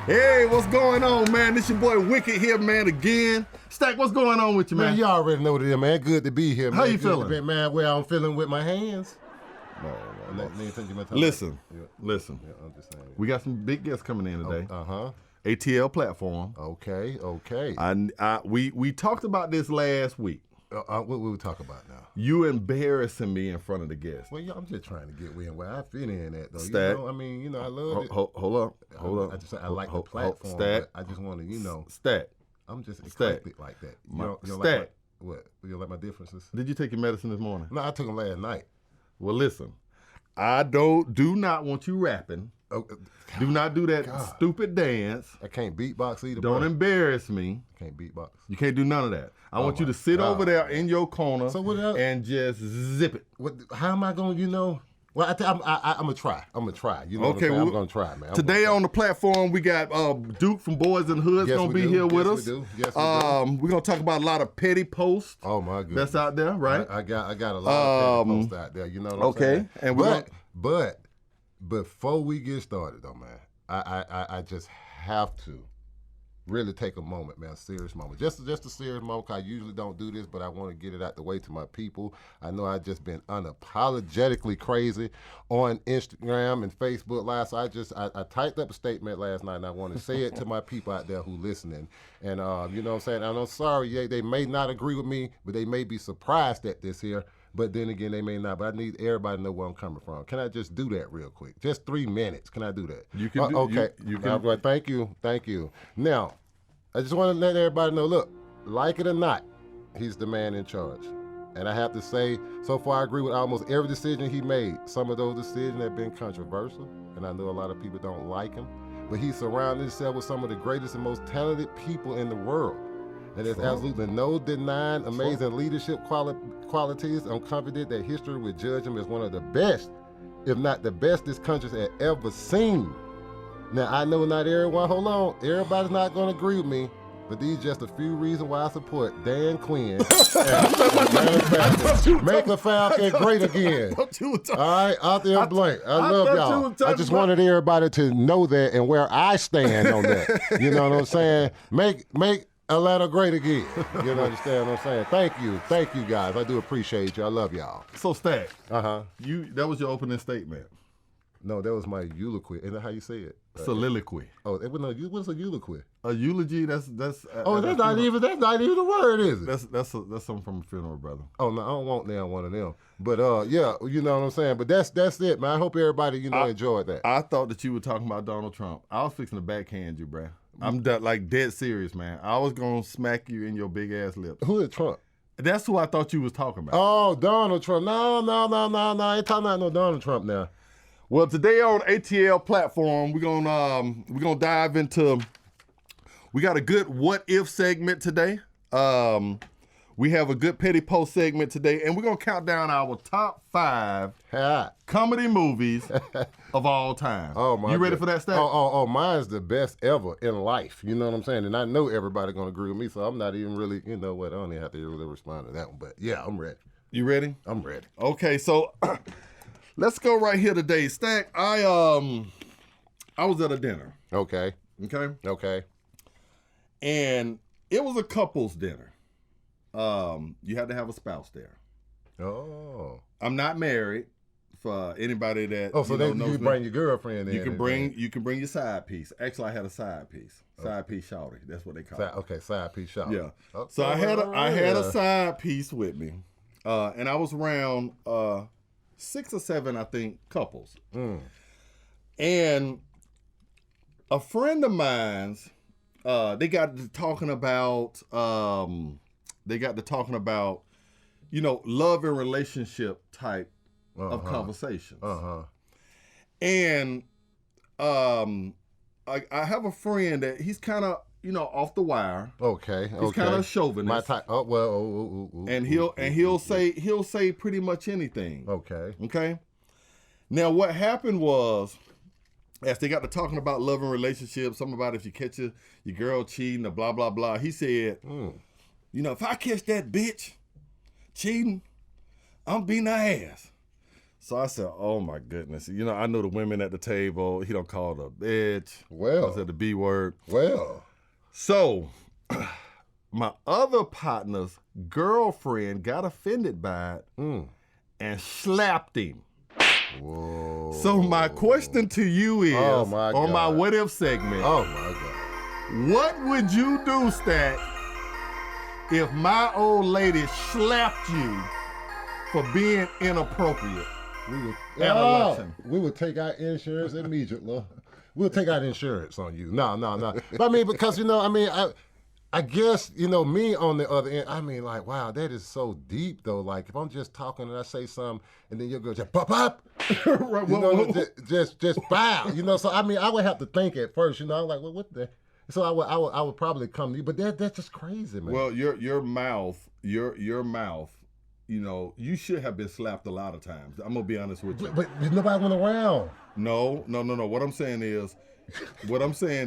Hey, what's going on, man? This your boy Wicked here, man, again. Stack, what's going on with you, man? Man, you already know what it is, man. Good to be here, man. How you feeling? Man, where I'm feeling with my hands. No. Listen. I'm just saying. We got some big guests coming in today. Uh-huh. ATL platform. Okay. We talked about this last week. What we talk about now? You embarrassing me in front of the guests. Well, I'm just trying to get where I fit in at, though. Stack. I love it. Hold up. I like the platform, Stack. but I just want to, Stack. I'm just eclectic like that. Stack. What? You don't like my differences? Did you take your medicine this morning? No, I took them last night. Well, listen. I do not want you rapping. Oh, do not do that stupid dance. I can't beatbox either. Don't embarrass me. I can't beatbox. You can't do none of that. I want you to sit over there in your corner and just zip it. How am I going to, Well, I'm going to try. You know okay, I'm going to try, man. Today on the platform, we got Duke from Boyz and Hood's going to be here with us. Yes, we do. We're going to talk about a lot of petty posts. Oh, my goodness. That's out there, right? I got a lot of petty posts out there. You know what I'm saying? But before we get started, though, man, I just have to really take a moment, man, a serious moment. Just a serious moment, 'cause I usually don't do this, but I want to get it out the way to my people. I know I've just been unapologetically crazy on Instagram and Facebook Live, so I typed up a statement last night, and I want to say it to my people out there who listening. And, you know what I'm saying? And I'm sorry, they may not agree with me, but they may be surprised at this here. But then again, they may not. But I need everybody to know where I'm coming from. Can I just do that real quick? Just 3 minutes. Can I do that? You can do okay. You can. Thank you. Now, I just want to let everybody know, look, like it or not, he's the man in charge. And I have to say, so far I agree with almost every decision he made. Some of those decisions have been controversial, and I know a lot of people don't like him. But he surrounded himself with some of the greatest and most talented people in the world. And there's absolutely no denying amazing leadership qualities. I'm confident that history will judge him as one of the best, if not the best, this country has ever seen. Now, I know not everyone, hold on, everybody's not going to agree with me, but these just a few reasons why I support Dan Quinn and make the Falcon great again. All right, out there blank. I love y'all. I just wanted everybody to know that and where I stand on that. You know what I'm saying? Make Atlanta great again. You understand what I'm saying? Thank you guys. I do appreciate you. I love y'all. So Stack, that was your opening statement. No, that was my eulogy. Isn't that how you say it? Soliloquy. Oh, what's a eulogy? A eulogy. That's that's not even the word, is it? That's something from a funeral, brother. Oh no, I don't want one of them. But yeah, you know what I'm saying. But that's it, man. I hope everybody enjoyed that. I thought that you were talking about Donald Trump. I was fixing to backhand you, bruh. I'm dead serious, man. I was gonna smack you in your big ass lips. Who is Trump? That's who I thought you was talking about. Oh, Donald Trump. No. I ain't talking about no Donald Trump now. Well, today on ATL platform, we're gonna dive into. We got a good what if segment today. We have a good petty post segment today, and we're gonna count down our top 5 comedy movies of all time. Oh my! You ready for that, Stack? Oh, mine's the best ever in life. You know what I'm saying? And I know everybody's gonna agree with me, so I'm not even really, I don't even have to really respond to that one. But yeah, I'm ready. You ready? I'm ready. Okay, so let's go right here today, Stack. I was at a dinner. Okay. And it was a couple's dinner. You had to have a spouse there. Oh. I'm not married. For anybody that so you can bring your girlfriend in. You can bring your side piece. Actually, I had a side piece. Side piece shawty. That's what they call it. Okay, side piece shawty. Yeah. Okay. So I had a side piece with me, and I was around 6 or 7, I think, couples. And a friend of mine's, they got to talking about love and relationship type of conversations. And I have a friend that he's kind of off the wire. Okay. He's kind of chauvinist. My type. Oh well. And he'll say pretty much anything. Okay. Now what happened was, as they got to talking about love and relationships, something about if you catch your girl cheating or blah blah blah. He said, if I catch that bitch cheating, I'm beating her ass. So I said, oh my goodness. You know, I know the women at the table. He don't call her a bitch. Well. I said the B word. Well. So my other partner's girlfriend got offended by it and slapped him. Whoa. So my question to you is, on my What If segment. Oh my God. What would you do, Stack, if my old lady slapped you for being inappropriate? We would take out insurance immediately. We'll take out insurance on you. No. But I mean, because, you know, I mean, I guess, you know, me on the other end, I mean, like, wow, that is so deep, though. Like, if I'm just talking and I say something, and then you'll go, just pop, right, you know, just bow, you know. So, I mean, I would have to think at first, you know, I'm like, well, what the? So I would probably come to you, but that's just crazy, man. Well, your mouth, you know, you should have been slapped a lot of times. I'm gonna be honest with you. But nobody went around. No. What I'm saying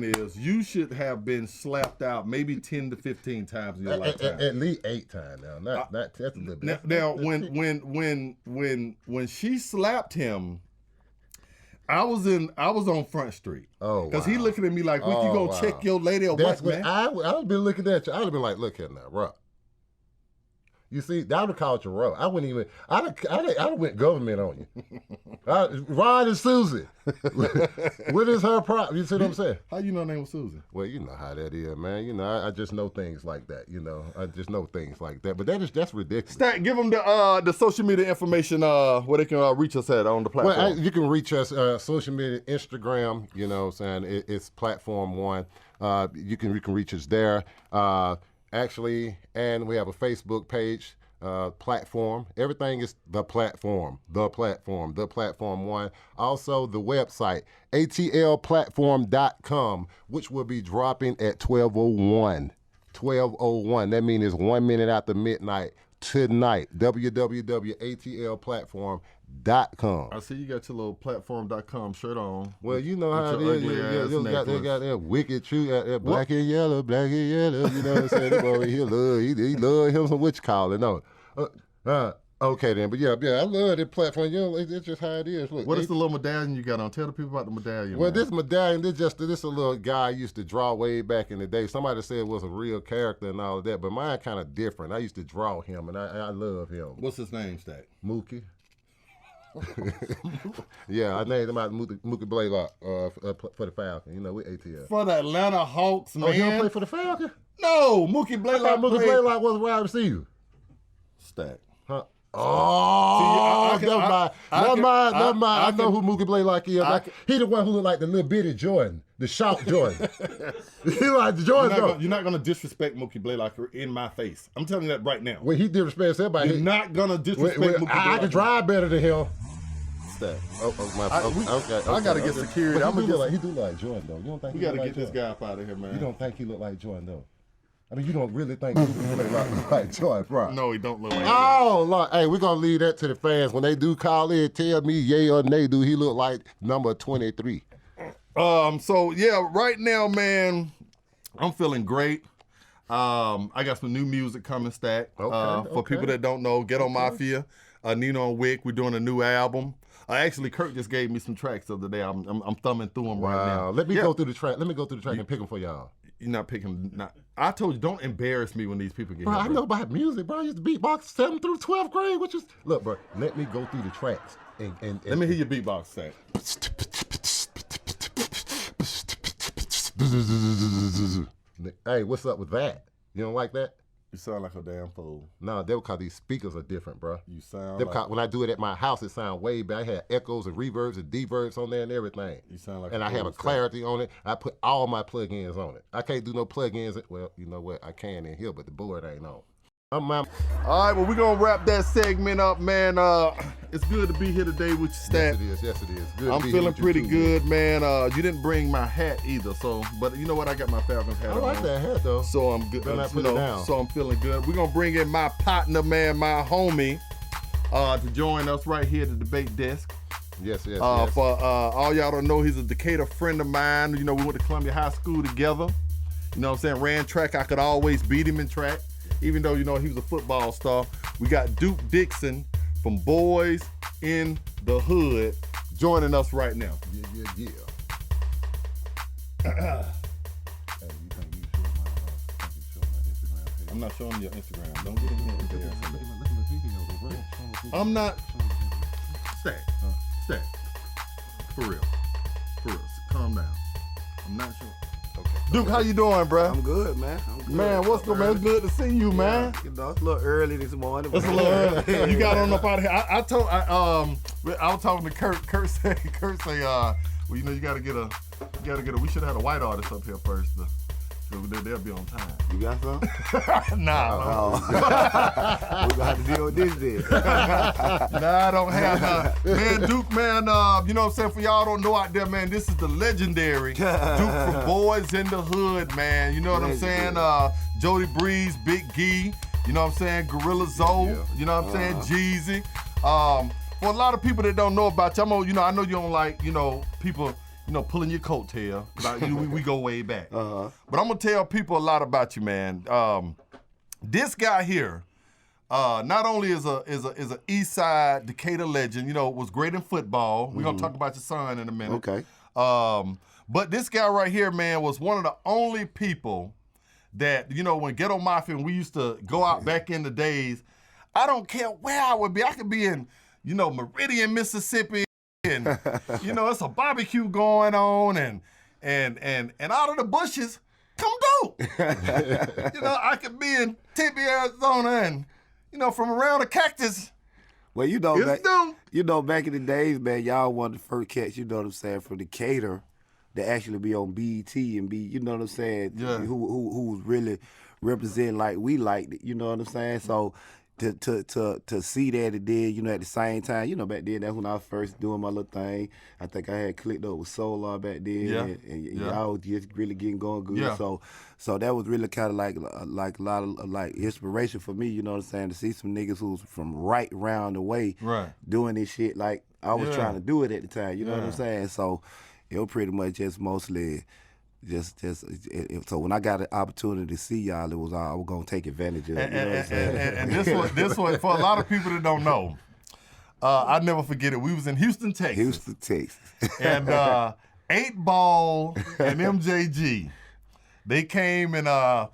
is, you should have been slapped out maybe 10 to 15 times in your lifetime. At least 8 times now. That's a little bit. Now, when she slapped him, I was on Front Street. Oh, because he looking at me like, "What you gonna check your lady or that's what, man?" I would have been looking at you. I would have been like, "Look here now, bro." You see, that would have called you rough. I wouldn't even. I'd have went government on you. Ron and Susie. What is her problem? You see what I'm saying? How you know her name was Susie? Well, you know how that is, man. You know, I just know things like that. You know, I just know things like that. But that's ridiculous. Stack, give them the social media information where they can reach us at on the platform. Well, you can reach us social media, Instagram. You know, what I'm saying it's Platform One. You can reach us there. Actually, and we have a Facebook page, platform. Everything is the platform one. Also, the website, atlplatform.com, which will be dropping at 12:01. 12:01. That means it's 1 minute after midnight tonight. www.atlplatform.com. I see you got your little platform.com shirt on. Well, you know how it is. They got that wicked true, that black and yellow. You know what I'm saying? He love him some what you call it. No. Okay then, but yeah, I love that platform. You know, it's just how it is. Look, what is the little medallion you got on? Tell the people about the medallion. Well, man. This medallion, this a little guy I used to draw way back in the day. Somebody said it was a real character and all of that, but mine kind of different. I used to draw him, and I love him. What's his name, Stack? Mookie. Yeah, I named him out Mookie Blaylock for the Falcon. You know, with ATL. For the Atlanta Hawks, man. Oh, he don't play for the Falcon? No, Mookie Blaylock. Mookie Blaylock was a wide receiver. Stack. Huh? Oh, never mind. I know who Mookie Blaylock is. He the one who looked like the little bitty Jordan, the short Jordan. He like the Jordan. You're not gonna disrespect Mookie Blaylock in my face. I'm telling you that right now. Well, he disrespects everybody. You're not gonna disrespect Mookie Blaylock. I can drive better than him. Stack. Okay. I gotta get security. He do like Jordan though. You don't think we gotta get this guy up out of here, man. You don't think he look like Jordan though? I mean, you don't really think Mookie Blaylock look like Jordan, bro? No, he don't look like Jordan. Oh, Lord. Hey, we're gonna leave that to the fans. When they do call in, tell me yay or nay, do he look like number 23? So yeah, right now, man, I'm feeling great. I got some new music coming, Stack. For people that don't know, Ghetto Mafia, Nino and Wick, we're doing a new album. Actually, Kirk just gave me some tracks the other day. I'm thumbing through them right now. Let me go through the track. Let me go through the track and pick them for y'all. You're not picking. I told you, don't embarrass me when these people get. Bro, I know about music, bro. I used to beatbox 7th through 12th grade. Look, bro. Let me go through the tracks and let me hear your beatbox, Stack. Hey, what's up with that? You don't like that? You sound like a damn fool. No, they because these speakers are different, bro. You sound like... When I do it at my house, it sounds way better. I had echoes and reverbs and deverbs on there and everything. You sound like and I have a clarity on it. I put all my plugins on it. I can't do no plugins. Well, you know what? I can in here, but the board ain't on. All right, well, we're going to wrap that segment up, man. It's good to be here today with you, Stack. Yes, it is. Good I'm feeling pretty good, man. You didn't bring my hat either, but you know what? I got my Falcons hat on. I like that hat, though. So I'm good. Put it down. So I'm feeling good. We're going to bring in my partner, man, my homie, to join us right here at the debate desk. Yes. For all y'all don't know, he's a Decatur friend of mine. You know, we went to Columbia High School together. You know what I'm saying? Ran track. I could always beat him in track. Even though, you know, he was a football star. We got Duke Dixon from Boyz in the Hood, joining us right now. Yeah. I'm not showing you your Instagram. Don't get in here. Look at the video, bro. I'm not. Stack. For real. Calm down. I'm not sure. Okay. Duke, how you doing, bro? I'm good, man. Man, what's good, man? It's good to see you, man. You know, it's a little early this morning. It's a little early. You got on up out of here. I was talking to Kurt. Kurt say, well, you know, you gotta get a. We should have had a white artist up here first. They'll be on time. You got some? Nah. We're gonna have to deal with this then. Nah, I don't have none. Man, Duke, man, you know what I'm saying? For y'all don't know out there, man, this is the legendary Duke from Boyz in the Hood, man. You know what I'm saying? Jody Breeze, Big Gee, you know what I'm saying? Gorilla Zoe, you know what I'm saying? Jeezy. For a lot of people that don't know about you, I know you don't like, people, pulling your coattail. Like we go way back. But I'm gonna tell people a lot about you, man. This guy here, not only is a East Side Decatur legend, was great in football. We're gonna talk about your son in a minute. Okay. But this guy right here, man, was one of the only people that, when Ghetto Mafia and we used to go out back in the days, I don't care where I would be. I could be in, Meridian, Mississippi. And it's a barbecue going on, and out of the bushes come Dope. I could be in Tempe, Arizona, and from around the cactus. Well, back in the days, man, y'all one of the first cats, from Decatur to actually be on BET and be, who was really representing like we liked it, So to see that it did, at the same time, back then, that's when I was first doing my little thing. I think I had clicked up with Solar back then, and y'all was just really getting going good. Yeah. So that was really kind of like a lot of like inspiration for me, to see some niggas who's from right round the way doing this shit like I was trying to do it at the time, you know what I'm saying? So it was pretty much just mostly so when I got an opportunity to see y'all, I was gonna take advantage of it. And this one, for a lot of people that don't know, I never forget it. We was in Houston, Texas. And 8 Ball and MJG, they came and I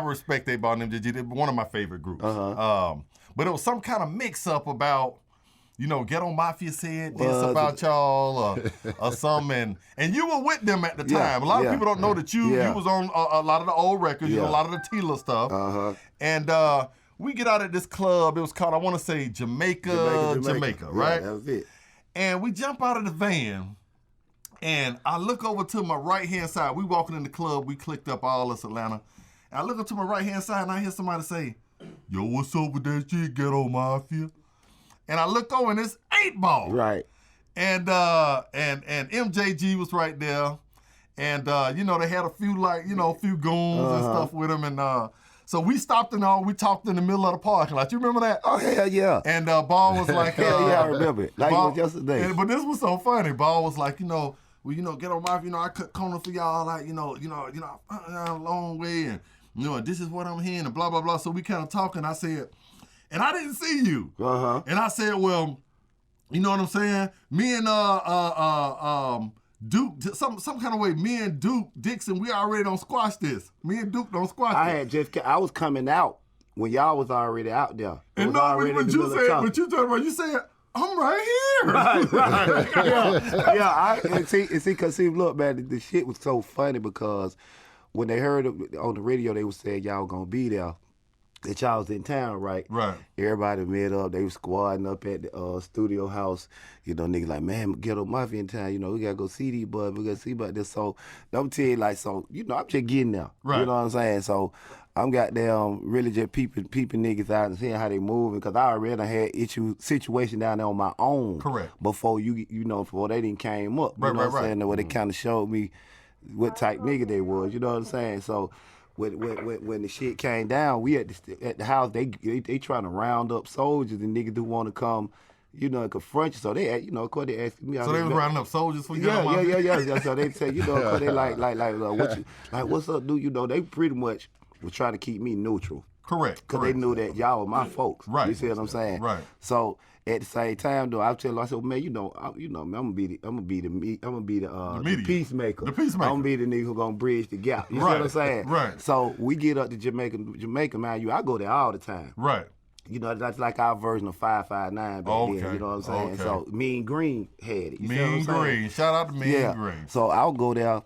respect 8 Ball and MJG. They're one of my favorite groups. But it was some kind of mix up about, Ghetto Mafia said this about y'all or something. And you were with them at the time. A lot of people don't know that you was on a lot of the old records, a lot of the Tila stuff. And we get out at this club. It was called, I want to say, Jamaica, right? That was it. And we jump out of the van, and I look over to my right-hand side. We walking in the club. We clicked up all this Atlanta. And I look up to my right-hand side, and I hear somebody say, "Yo, what's up with that shit, Ghetto Mafia?" And I look over and it's 8 Ball. Right. And MJG was right there. And they had a few goons and stuff with them. And so we stopped and we talked in the middle of the parking lot. You remember that? Oh, hell yeah. And Ball was like, hell yeah, I remember it. Like Ball, it was yesterday. But this was so funny. Ball was like, Ghetto Mafia, I cut corners for y'all, like, a long way, and this is what I'm hearing, and blah blah blah. So we kind of talking. I said, and I didn't see you. And I said, well, you know what I'm saying? Me and Duke, some kind of way, me and Duke Dixon, we already don't squash this. Me and Duke don't squash this. I was coming out when y'all was already out there. And no, what you said, I'm right here. Right. See, look, man, the shit was so funny because when they heard on the radio, they were saying y'all gonna be there. That y'all was in town, right? Right. Everybody met up. They was squadding up at the studio house. Niggas like, man, Ghetto Mafia in town. We got to go see these boys. We got to see about this. So, I'm telling you, I'm just getting there. Right. You know what I'm saying? So, I'm goddamn really just peeping niggas out and seeing how they moving because I already had situation down there on my own. Correct. Before before they didn't came up. You know what I'm saying? Where they kind of showed me what type nigga they was. You know what I'm saying? So, when the shit came down, we at the house, they trying to round up soldiers and niggas who want to come, and confront you. So they, of course, they asked me. So they was rounding up soldiers for you? Yeah. So they say, cause they like, what's up, dude? They pretty much was trying to keep me neutral. Correct. Because they knew that y'all were my folks. Right. You see what I'm saying? Right. So at the same time, though, I was telling him, I said, man, man, I'm gonna be the peacemaker. The peacemaker. I'm gonna be the nigga who gonna bridge the gap. You see what I'm saying? Right. So we get up to Jamaica, man. I go there all the time. Right. You know, that's like our version of 559 back then. You know what I'm saying? Okay. So Mean Green had it. You see what I'm Mean saying? Green. Shout out to Mean Green. So I'll go there.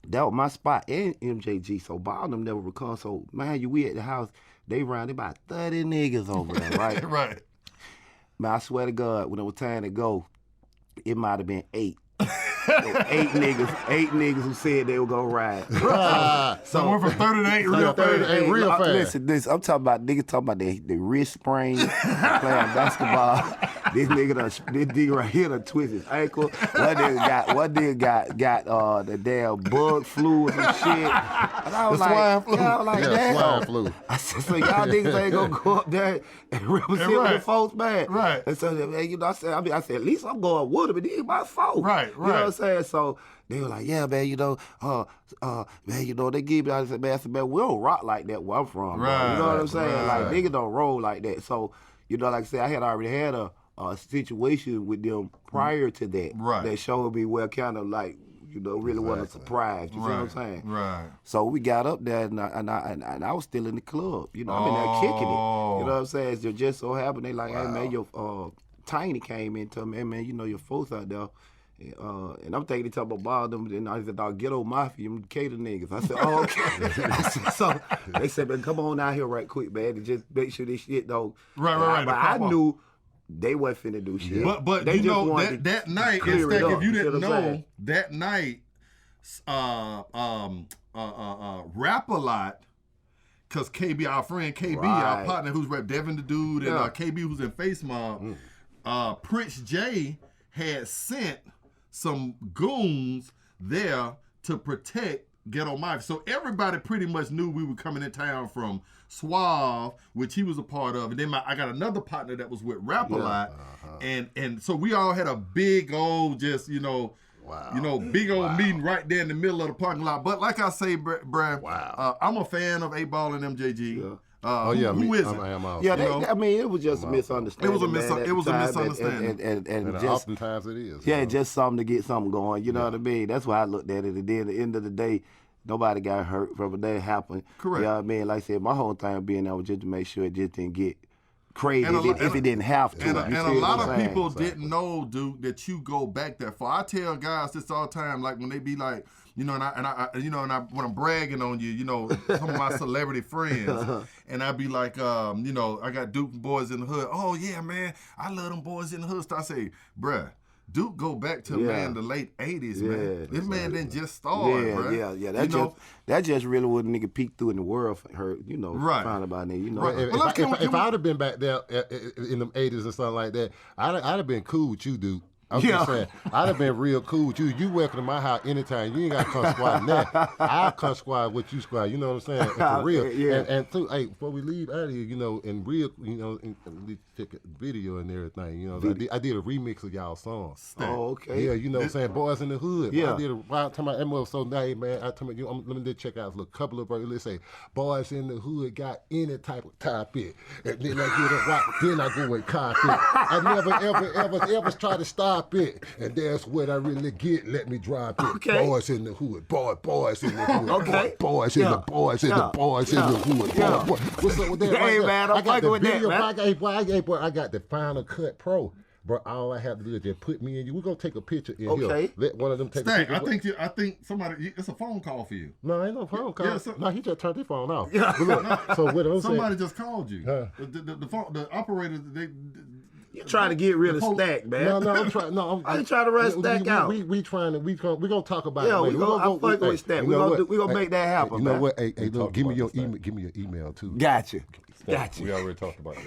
That was my spot and MJG. So Bob them never would come. So man, we at the house. They round about 30 niggas over there, right? Right. Man, I swear to God, when it was time to go, it might have been 8. 8 niggas who said they were gonna ride. So we're from 30 to 8 real fast. Real fast. Listen, I'm talking about niggas talking about the wrist sprain, playing basketball. This nigga right here done twist his ankle. One nigga got the damn bug flu or some shit. And I was swine flu. Yeah, I was like, damn. Swine flu. I said, so y'all niggas ain't gonna go up there and represent the folks, man. Right. And so, man, you know, I said, at least I'm going with them, but these my folks. Right. You know what I'm saying? So they were like, yeah, man, you know, man, you know, they give me, I said, man, we don't rock like that where I'm from. Right. You know what I'm saying? Right. Like, niggas don't roll like that. So, you know, like I said, I had already had a situation with them prior to that. Right. That showed me where kind of like, you know, really wasn't surprised. You see what I'm saying? Right. So we got up there, and I was still in the club. You know, I'm in there kicking it. You know what I'm saying? It just so happened, they like, hey, man, your Tiny came in to me, hey, man, you know, your folks out there. And I'm thinking they talk about Bob them, and I said, dog, ghetto mafia, them cater niggas. I said, oh, okay. I said, so they said, man, come on out here right quick, man, and just make sure this shit don't. Right. But I knew they wasn't finna do shit. But they you just know wanted that night, clear it instead, up, if you didn't know what I'm know, saying? that night, Rap a Lot, because KB, our friend KB, our partner who's rep Devin the Dude, and KB who's in Face Mob, Prince J had sent some goons there to protect Ghetto Mafia. So everybody pretty much knew we were coming in town from Suave, which he was a part of. And then I got another partner that was with Rap a Lot. And so we all had a big old just, big old meeting right there in the middle of the parking lot. But like I say, bruh, I'm a fan of 8Ball and MJG. Yeah. Who isn't? I mean, it was just a misunderstanding. It was a misunderstanding. And just, oftentimes it is. Yeah, just something to get something going. You know what I mean? That's why I looked at it. And then at the end of the day, nobody got hurt from it. That happened. Correct. You know what I mean? Like I said, my whole time being there was just to make sure it just didn't get crazy if it didn't have to. And a lot of people didn't know, Duke, that you go back that far. I tell guys this all the time, like when they be like, when I'm bragging on you, some of my celebrity friends, and I be like, I got Duke and Boys in the Hood. Oh yeah, man, I love them Boys in the Hood. So I say, bruh, Duke go back to the late 80s, man. This man didn't just start, bruh. Yeah. That just really what a nigga peeked through in the world for her, found about it, Right. If I'd have been back there in them 80s and something like that, I'd have been cool with you, Duke. I'm just saying, I'd have been real cool with you. You welcome to my house anytime. You ain't got to come squatting there. I'll come squat with you squat. You know what I'm saying? For real. And hey, before we leave out of here, in real, and we take a video and everything. I did a remix of y'all songs. Oh, okay. Yeah, you know what I'm saying? Boys in the Hood. Yeah. I did talking about that was so nice, man. I told you, let me just check out a couple of verses. Let's say, Boys in the Hood got any type of topic. And then I get a rock, then I go with carpet. I never, ever try to stop it, and that's what I really get. Let me drop it. Okay. Boys in the Hood, boys in the Hood. Okay. Boys in the boys in the hood. Yeah. What's up with that? Hey, man, I'm fucking with that, man. I got the Final Cut Pro. Bro, all I have to do is just put me in you. We're gonna take a picture in here. Let one of them take a picture. I think somebody. It's a phone call for you. No, ain't no phone call. No, he just turned his phone off. Yeah. So what I'm somebody saying, just called you. The operator. You're trying to get rid of Stack, man. No, I'm trying. No, I'm trying to run Stack out. We gonna talk about it. Yeah, later. I'm fucking with Stack. We gonna make that happen. You know man. what? Hey, look, give me your email. Give me your email too. Gotcha. We already talked about it.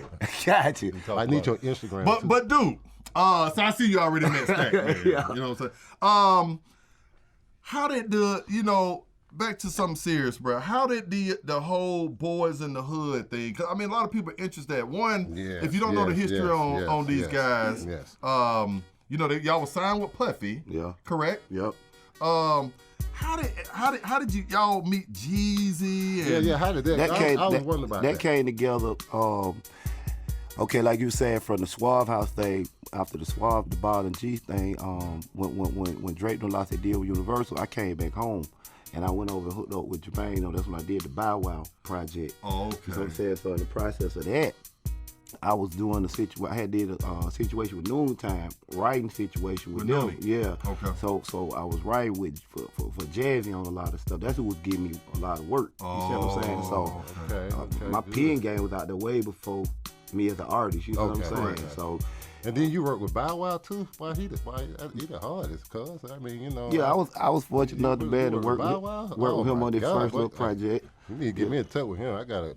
Gotcha. I need your Instagram. But dude, so I see you already met Stack, man. Yeah. You know what I'm saying? How did back to something serious, bro. How did the whole Boys in the Hood thing? Because a lot of people are interested. One, if you don't know the history on these guys, y'all was signed with Puffy. Yeah. Correct. Yep. How did y'all meet Jeezy? And How did that? I was wondering about that. That came together. Okay, like you said, from the Suave House thing, after the Suave, the Ball and G thing, when Drake done lost their deal with Universal, I came back home. And I went over and hooked up with Jermaine. That's when I did the Bow Wow project. Oh, okay. You know what I'm saying? So in the process of that, I was doing I had did a situation with Noontime, writing situation with them. Noonie. Yeah. Okay. So I was writing with for Jazzy on a lot of stuff. That's what was giving me a lot of work. You see what I'm saying? So my pen game was out there way before me as an artist. You know what I'm saying? Right. So. And then you work with Bow Wow too. Why he the hardest? Cause I mean, Yeah, I was fortunate enough to be able to work with him on this first little project. You need to get me in touch with him. I got a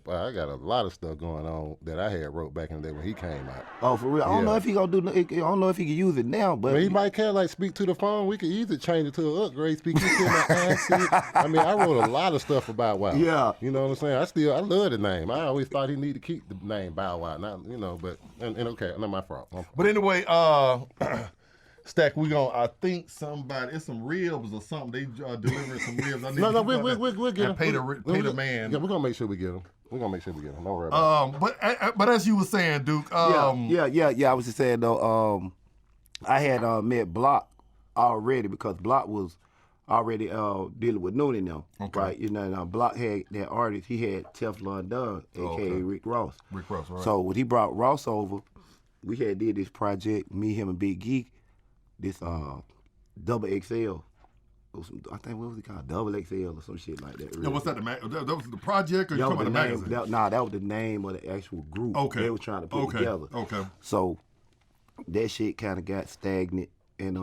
lot of stuff going on that I had wrote back in the day when he came out. Oh, for real? I don't know if he gonna do. I don't know if he can use it now, but he might can speak to the phone. We could easily change it to an upgrade speaker. I mean, I wrote a lot of stuff about Wow. Yeah, you know what I'm saying. I love the name. I always thought he needed to keep the name Bow Wow. Not but okay, not my fault. But anyway, Stack, I think it's some ribs or something. They delivering some ribs. We'll get them. Pay the man. Yeah, we're gonna make sure we get them. Don't worry about it. But as you were saying, Duke. I was just saying though. I had met Block already because Block was already dealing with Noonie now, right? And Block had that artist. He had Teflon Don, aka Rick Ross. Rick Ross, right? So when he brought Ross over, we had did this project. Me, him, and Big Geek. This double XL. I think what was it called? Double XL or some shit like that. Really. Now, what's that? That was the project, or you talking about the magazine? That was the name of the actual group. Okay. They were trying to put together. Okay. So that shit kind of got stagnant, and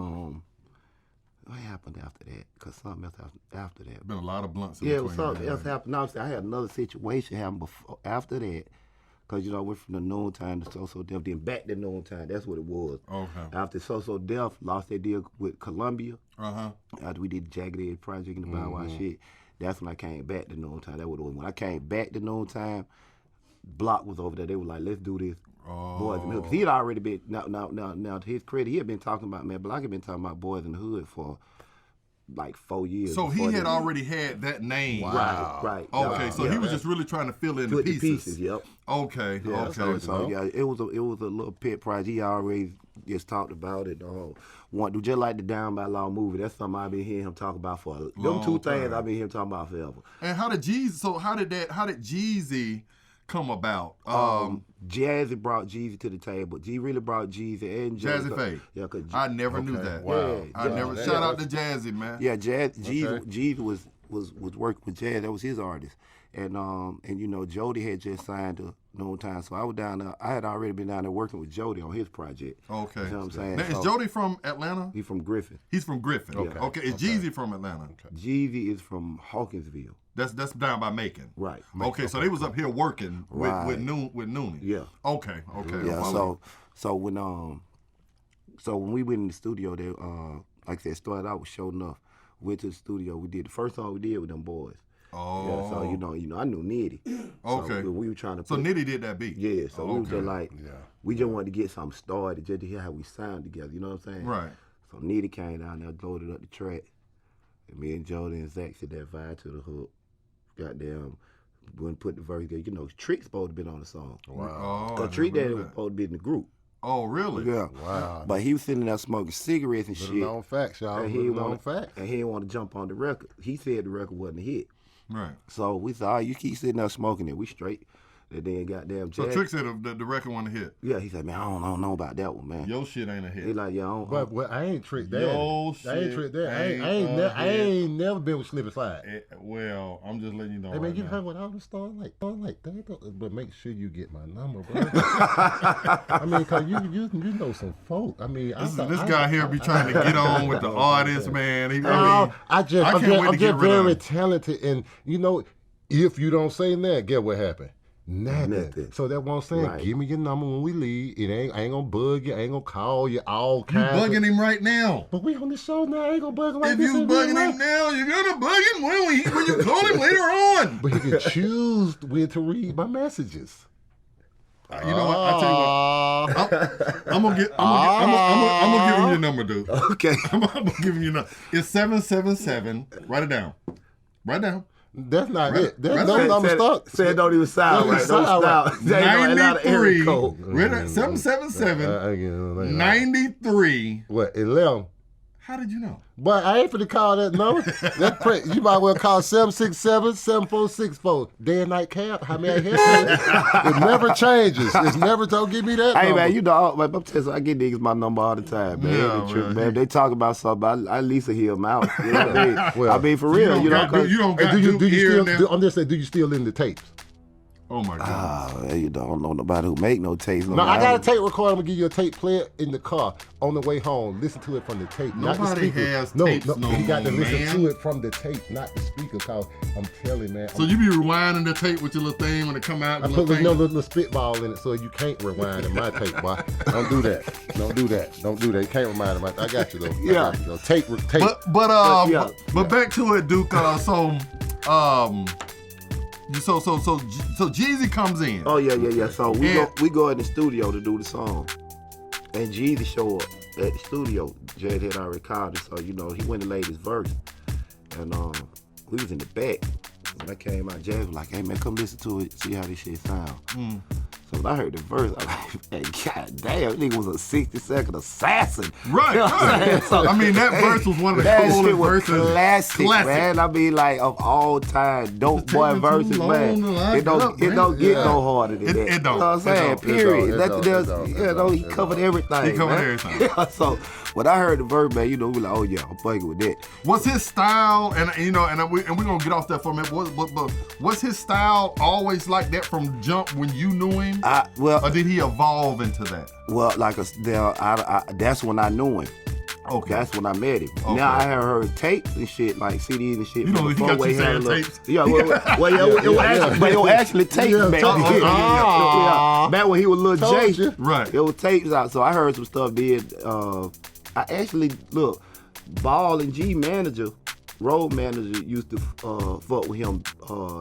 what happened after that? Because something else happened after that. Been a lot of blunts. Something else happened. No, I had another situation happen after that. Because, I went from the Noontime to So Def, then back to Noontime. That's what it was. Okay. After So Def lost their deal with Columbia, after we did the Jagged Edge project and the Bow Wow shit, that's when I came back to Noontime. That was when I came back to Noontime, Block was over there. They were like, let's do this. Boys in the Hood. Because he had already been, now to his credit, he had been talking about, Block had been talking about Boyz in the Hood for like 4 years. So he had already had that name. Wow. Right. Okay, so he was just really trying to fill in the pieces. Yep. Okay. Yeah, okay. So it was a little pet project. He always just talked about it. Want to just like the Down by Law movie. That's something I've been hearing him talk about for them two things I've been hearing him talking about forever. And how did Jeezy come about? Jazzy brought Jeezy to the table. G really brought Jeezy and Jazzy Faye. Yeah, I never knew that. Wow. Yeah, shout out to Jazzy, man. Yeah, Jeezy was working with Jazz. That was his artist. And Jody had just signed to Noontime, so I was down there. I had already been down there working with Jody on his project. Okay. You know what I'm saying? Now, is Jody from Atlanta? He's from Griffin. He's from Griffin. Okay. Is Jeezy from Atlanta? Jeezy is from Hawkinsville. That's down by Macon. Right. Okay, so they was up here working with Noonie. Yeah. Okay. Yeah. So when we went in the studio, they like I said, started out with Show Enough. Went to the studio. We did the first song we did with them boys. Oh. Yeah, so I knew Nitty. Okay. So we were trying to. So Nitty did that beat. Yeah. So we were just like, we just wanted to get something started, just to hear how we sound together. You know what I'm saying? Right. So Nitty came down there, loaded up the track, and me and Jody and Zach said that vibe to the hook. Goddamn, wouldn't put the verse together. Trick's supposed to be on the song. Wow. Because Trick Daddy was supposed to be in the group. Oh, really? Yeah. Wow. But he was sitting there smoking cigarettes and shit. Known facts, y'all. And he didn't want to jump on the record. He said the record wasn't a hit. Right. So we thought, you keep sitting there smoking it. We straight. And then goddamn So Trick said the record wasn't a hit. Yeah, he said, man, I don't know about that one, man. Your shit ain't a hit. He like, yeah, I don't. But I ain't Trick Daddy. Your shit I ain't Trick Daddy. I ain't never been with Slip and Slide. Well, I'm just letting you know. Hey man, right you now. heard what I was starting like that, but make sure you get my number, bro. I mean, cause you know some folk. I mean, this guy here be trying to get on with the artist, man. I'm just very talented, and if you don't say that, get what happened. Nothing. So that's what I'm saying. Right. Give me your number when we leave. I ain't gonna bug you. I ain't gonna call you all kinds. You bugging him right now. But we on the show now. I ain't gonna bug him like if this. If you bugging him now, you're gonna bug him when you call him later on. But he can choose when to read my messages. You know what? I tell you what. I'm gonna give him your number, dude. Okay. I'm gonna give him your number. It's 777. Write it down. Write it down. That's not it. That's no number stuck. Said don't even sound right. Don't stop. 93. 777. 93. What? 11. How did you know? But I ain't finna call that number. You might well call 767-7464. Day and night cab. How may I help you? It never changes. It's never, don't give me that Hey, number. man, you know, I'm telling you, I get niggas my number all the time, man. Yeah, Man. They talk about something, I at least hear them out. You know what I mean? Well, I mean, for real. You don't got do you still, I'm just saying, do you still in the tapes? Oh, my God. You don't know nobody who make no tapes. No, I got a tape recorder. I'm going to give you a tape player in the car on the way home. Listen to it from the tape, not the Nobody speaker. has tapes no you got to more, listen man. to it from the tape, not the speaker, because I'm telling you, man. So you be rewinding the tape with your little thing when it come out? I put little spitball in it so you can't rewind in my tape, boy. Don't do that. Don't do that. Don't do that. You can't rewind it. I got you, though. Yeah. Tape. But back to it, Duke. So Jeezy comes in. Oh, yeah. So we go in the studio to do the song. And Jeezy show up at the studio. Jed had already called it, so, you know, he went and laid his verse. And we was in the back. When I came out, Jed was like, hey, man, come listen to it, see how this shit sound. So when I heard the verse, I was like, hey, god damn, nigga was a 60-second assassin. Right, You know what I'm saying? So, I mean, that verse was one of the that coolest shit was verses. classic, man. I mean, like, of all time, dope boy verses, man. It don't get no harder than that. It don't. You know what I'm saying? Period. He covered everything. He covered man. everything. Yeah, so when I heard the verse, man, you know, we like, oh yeah, I'm fucking with that. Was his style, and we're gonna get off that for a minute, but was his style always like that from jump when you knew him? Or did he evolve into that? Well, that's when I knew him. Okay. That's when I met him. Okay. Now I have heard tapes and shit, like CDs and shit. You know, he got you saying tapes. Yeah, it was actually tapes back then. Back when he was Lil J. Right. It was tapes out, so I heard some stuff then. I actually, Ball and G manager, road manager, used to fuck with him,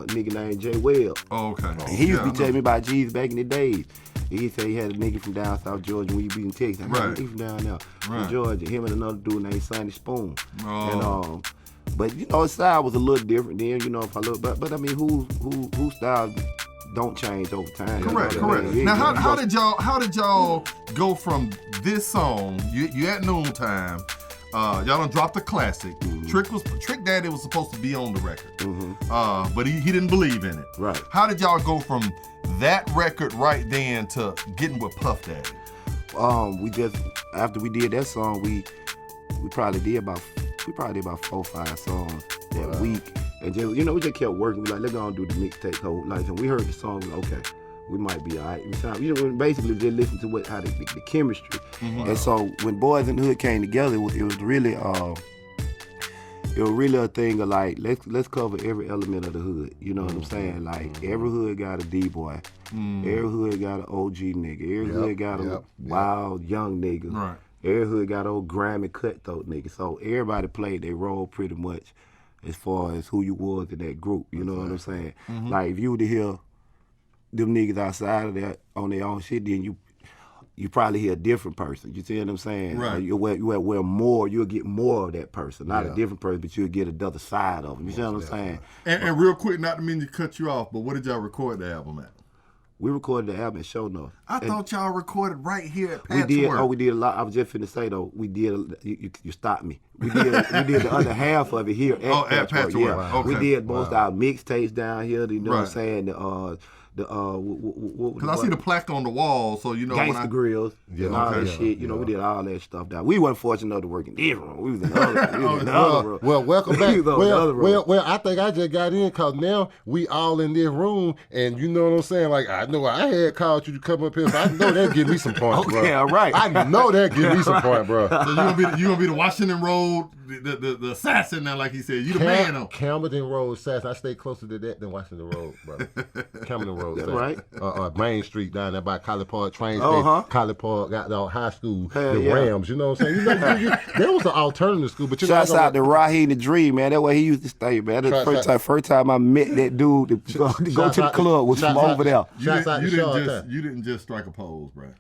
nigga named Jay Webb. Oh, okay. And he used to be telling me about G's back in the days. He said he had a nigga from down South Georgia when he be in Texas. I got a nigga from down there from Georgia. Him and another dude named Sonny Spoon. Oh. And but you know, his style was a little different then. You know, if I look, but I mean, who style don't change over time. Correct. Now, how did y'all go from this song? You at noontime. Y'all done dropped a classic. Trick Daddy was supposed to be on the record, but he didn't believe in it. Right. How did y'all go from that record right then to getting with Puff Daddy? We just after we did that song, we probably did about 4 or 5 songs that week, and just we just kept working. We like, let's go and do the mixtape whole life, and we heard the song, we like, okay, we might be all right. We basically just listen to how the chemistry. And so when Boyz n the Hood came together, it was really a thing of like, let's cover every element of the hood. You know what I'm saying? Like every hood got a D-boy, every hood got an OG nigga, every hood got a wild young nigga, right. Every hood got old grimy cutthroat nigga. So everybody played their role pretty much as far as who you was in that group. You know what I'm saying? Like if you were to hear them niggas outside of that on their own shit, then you probably hear a different person. You see what I'm saying? Right. You'll get more of that person. Not a different person, but you'll get another side of them. You see what I'm saying? And real quick, not to mean to cut you off, but what did y'all record the album at? We recorded the album at Show North. I thought y'all recorded right here at Patchwork. We did a lot. I was just finna say though, you stopped me. We did the other half of it here at Patchwork. Yeah. Wow. Okay. We did most our mixtapes down here. You know what I'm saying? Because I see the plaque on the wall, so you know Gangsta Grills and all that shit. You know, we did all that stuff down. We wasn't fortunate enough to work in this room. We was in the other room. Well, welcome back. Well, I think I just got in because now we all in this room, and you know what I'm saying? Like, I know I had called you to come up here, so I know that give me some points, bro. Okay, all right. I know that give me some points, bro. So you gonna be the Washington Road, the assassin now, like he said. You the man though. Camden Road assassin. I stay closer to that than Washington Road, brother. Camden Road. That's right. Main Street down there by College Park train station. College Park got the high school, Rams. You know what I'm saying? There was an alternative school, but shouts out to Raheem the Dream, man. That's where he used to stay, man. That's the first time I met that dude to go to the club was from over there. You didn't just strike a pose, bro.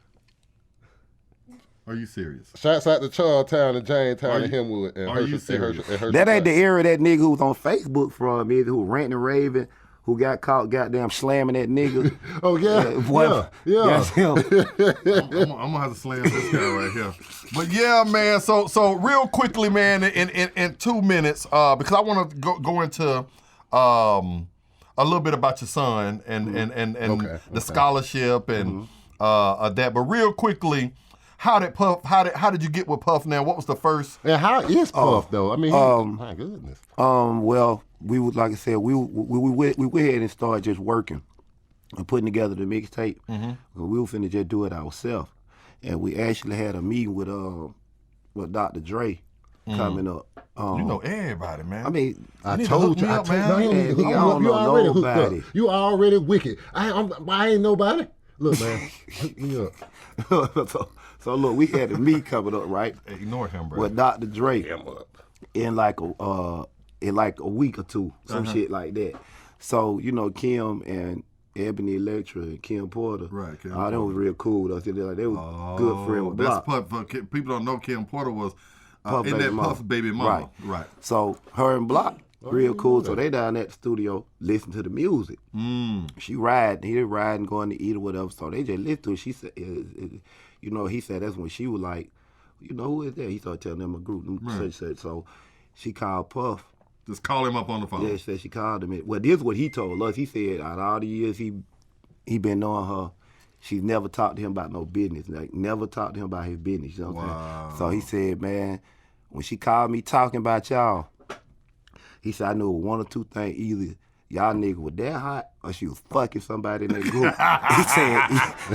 Are you serious? Shouts out to Charlestown and Jamestown and Hemwood. And are you serious? That ain't the era that nigga who was on Facebook from, either who ranting and raving, who got caught goddamn slamming that nigga. Oh, yeah. Yeah. That's him. I'm gonna have to slam this guy right here. But yeah, man. So real quickly, man, in 2 minutes, because I want to go into a little bit about your son and the scholarship and that. But real quickly, how did you get with Puff now? What was the first? And how is Puff though? I mean, my goodness. Well, we would, like I said, we went ahead and started just working and putting together the mixtape. We were finna just do it ourselves, and we actually had a meeting with Dr. Dre coming up. You know everybody, man. I mean, I told you, man. You already hooked up. You already wicked. I ain't nobody. Look, man, hook me up. So look, we had a meeting coming up, right? Ignore him, bro. With Dr. Dre in like a week or two, some shit like that. So Kim and Ebony Electra and Kim Porter, right? Kim Porter. They was real cool. They was good friends with Block. That's Puff. People don't know Kim Porter was Puff baby mama. Right. So her and Block, real cool. So they down at the studio listening to the music. She riding, he riding, going to eat or whatever. So they just listen to it. She said, he said that's when she was like, who is that? He started telling them a group. Such. So she called Puff. Just call him up on the phone. Yeah, she called him. Well, this is what he told us. He said out of all the years he been knowing her, she's never talked to him about no business. Like, never talked to him about his business. You know what I'm saying? So he said, man, when she called me talking about y'all, he said, I knew one or two things. Either y'all niggas were that hot or she was fucking somebody in that group.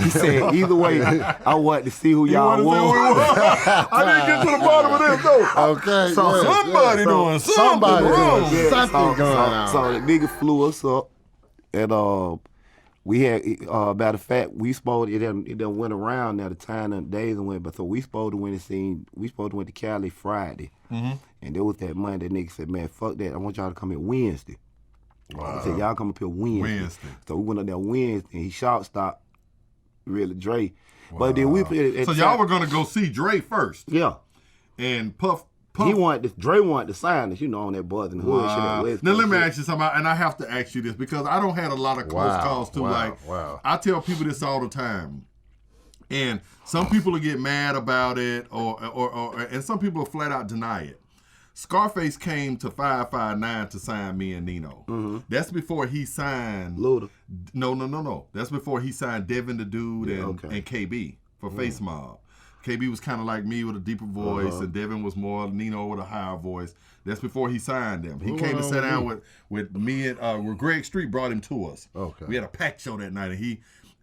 he said, either way, I wanted to see who y'all was. I didn't get to the bottom of this, though. Okay. So somebody doing something wrong. Something going on. So the nigga flew us up, and we had, matter of fact, it done went around now, the time and the days and went, but so we supposed to went to Cali Friday. And there was that Monday, that nigga said, man, fuck that, I want y'all to come here Wednesday. He said, y'all come up here Wednesday. So we went up there Wednesday, and he stopped really Dre. But then we played. So y'all were gonna go see Dre first. Yeah. And Puff. Dre wanted to sign us, on that Boyz and Hood shit at West. Now let me ask you something, and I have to ask you this because I don't have a lot of close calls too. I tell people this all the time, and some people will get mad about it, and some people will flat out deny it. Scarface came to 559 to sign me and Nino. That's before he signed Luda. No. That's before he signed Devin the Dude and KB for Face Mob. KB was kind of like me with a deeper voice, and Devin was more Nino with a higher voice. That's before he signed them. He came to sit down with me and where Greg Street brought him to us. Okay. We had a pack show that night,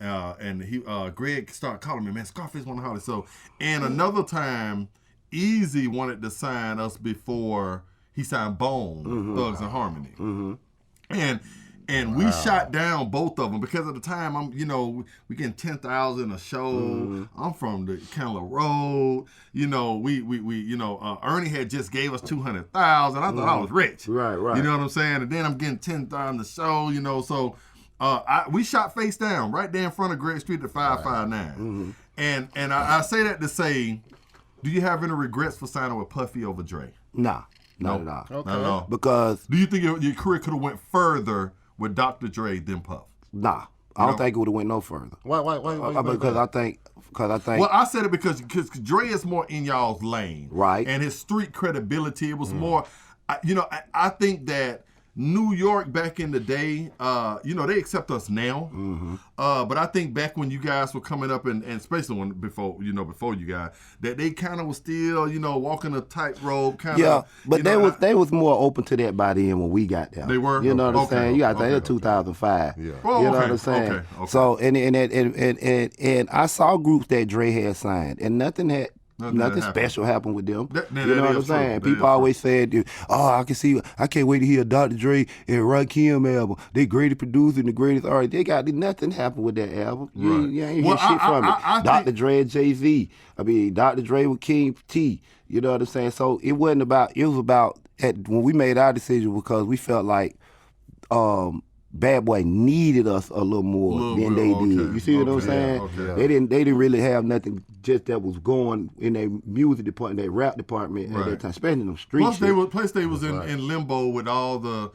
and Greg started calling me, man, Scarface want to holler. So, and another time, Easy wanted to sign us before he signed Bone, Thugs and Harmony. And we shot down both of them because at the time we getting 10,000 a show. I'm from the Candler Road. Ernie had just gave us 200,000. I thought I was rich. Right. You know what I'm saying? And then I'm getting 10,000 a show. So we shot face down right there in front of Greg Street at 559. And I say that to say, do you have any regrets for signing with Puffy over Dre? Nah, not at all. Okay. Not at all. Because do you think your career could have went further with Dr. Dre than Puff? Nah, I don't think it would have went no further. Why? Because I think. Well, I said it because Dre is more in y'all's lane, right? And his street credibility, it was more. I think that New York back in the day, they accept us now. But I think back when you guys were coming up, and especially before you guys, that they kind of was still, walking a tightrope kind of. Yeah, but they was more open to that by then when we got there. They were. You know what I'm saying? You got to think it's 2005. Yeah. Well, you know what I'm saying? Okay. So and I saw groups that Dre had signed, and nothing special happened with them. You know what I'm saying? People always said, I can't wait to hear Dr. Dre and Rakim album. They greatest producer and the greatest artist. Nothing happened with that album. You ain't hear shit from it. Dr. Dre and Jay-Z. Dr. Dre with King T. You know what I'm saying? So it was about when we made our decision because we felt like Bad Boy needed us a little more than they did. You see what I'm saying? Okay. They didn't really have nothing just that was going in their music department, their rap department at that time, especially in the streets. Plus they was in limbo with all the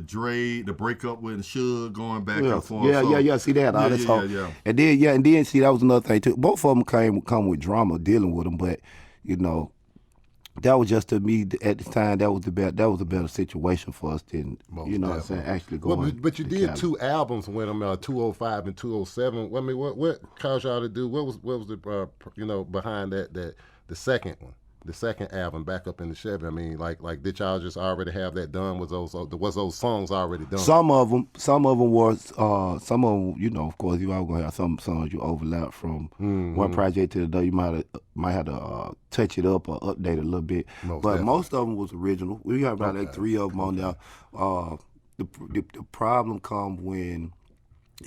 Dre, the breakup with Suge going back and forth. Yeah. See that? All this talk. And then see that was another thing too. Both of them come with drama dealing with them, but you know. That was just to me at the time. That was a better situation for us than what I'm saying. Actually going. But you did Cali. 2 albums with them, 205 and 207. I mean, what caused y'all to do? What was the behind that the second one, the second album, Back Up in the Chevy? I mean, like did y'all just already have that done? Was those songs already done? Some of them was. Some of them, of course, you are gonna have some songs you overlap from one project to the other. You might have to touch it up or update it a little bit. Most of them was original. We got about like 3 of them on there. The problem come when,